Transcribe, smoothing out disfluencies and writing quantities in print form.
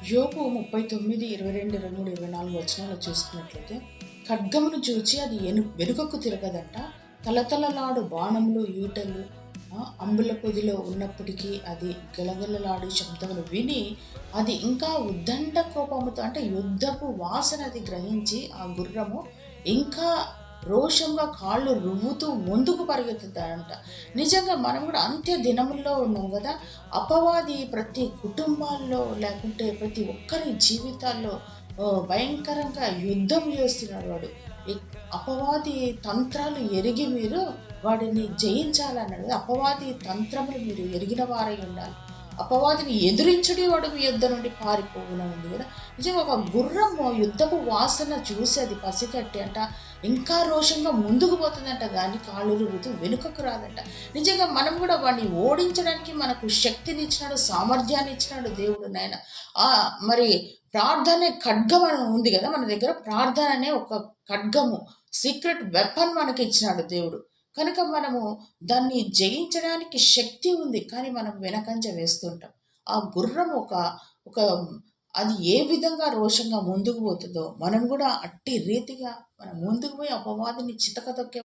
యోబు 39:22, 23, 24 వచనాలు చూసుకున్నట్లయితే, ఖడ్గమును చూచి అది వెనుకకు తిరగదంట, తలతలలాడు బాణములు ఈటలు అంబుల పొదిలో ఉన్నప్పటికీ అది గలగలలాడు శబ్దమును విని అది ఇంకా ఉద్దండ కోపముతో అంటే యుద్ధపు వాసన అది గ్రహించి ఆ గుర్రము ఇంకా రోషంగా కాళ్ళు రువ్వుతూ ముందుకు పరిగెత్తుతాడంట. నిజంగా మనం కూడా అంత్య దినముల్లో ఉన్నాం కదా. అపవాది ప్రతి కుటుంబాల్లో లేకుంటే ప్రతి ఒక్కరి జీవితాల్లో భయంకరంగా యుద్ధం చేస్తున్నాడు వాడు. ఈ అపవాది తంత్రాలు ఎరిగి మీరు వాడిని జయించాలన్నాడు. అపవాది తంత్రములు మీరు ఎరిగిన వారై ఉండాలి. అపవాదిని ఎదిరించుడి వాడు మీ యుద్ధ నుండి పారిపోవునని ఉంది కదా. నిజంగా ఒక గుర్రము యుద్ధపు వాసన చూసి అది పసిగట్టి అంట ఇంకా రోషంగా ముందుకు పోతుందంట, కానీ కాళ్ళు రువ్వుతూ వెనుకకు రాదంట. నిజంగా మనం కూడా వాడిని ఓడించడానికి మనకు శక్తిని ఇచ్చినాడు, సామర్థ్యాన్ని ఇచ్చినాడు దేవుడు నాయన. మరి ప్రార్థనే ఖడ్గం అని ఉంది కదా మన దగ్గర. ప్రార్థన అనే ఒక ఖడ్గము, సీక్రెట్ వెపన్ మనకి ఇచ్చినాడు దేవుడు. కనుక మనము దాన్ని జయించడానికి శక్తి ఉంది, కానీ మనం వెనకంజ వేస్తుంటాం. ఆ గుర్రం ఒక ఒక అది ఏ విధంగా రోషంగా ముందుకు పోతుందో మనం కూడా అట్టి రీతిగా మనం ముందుకు పోయి అపవాదిని చితకదొక్కే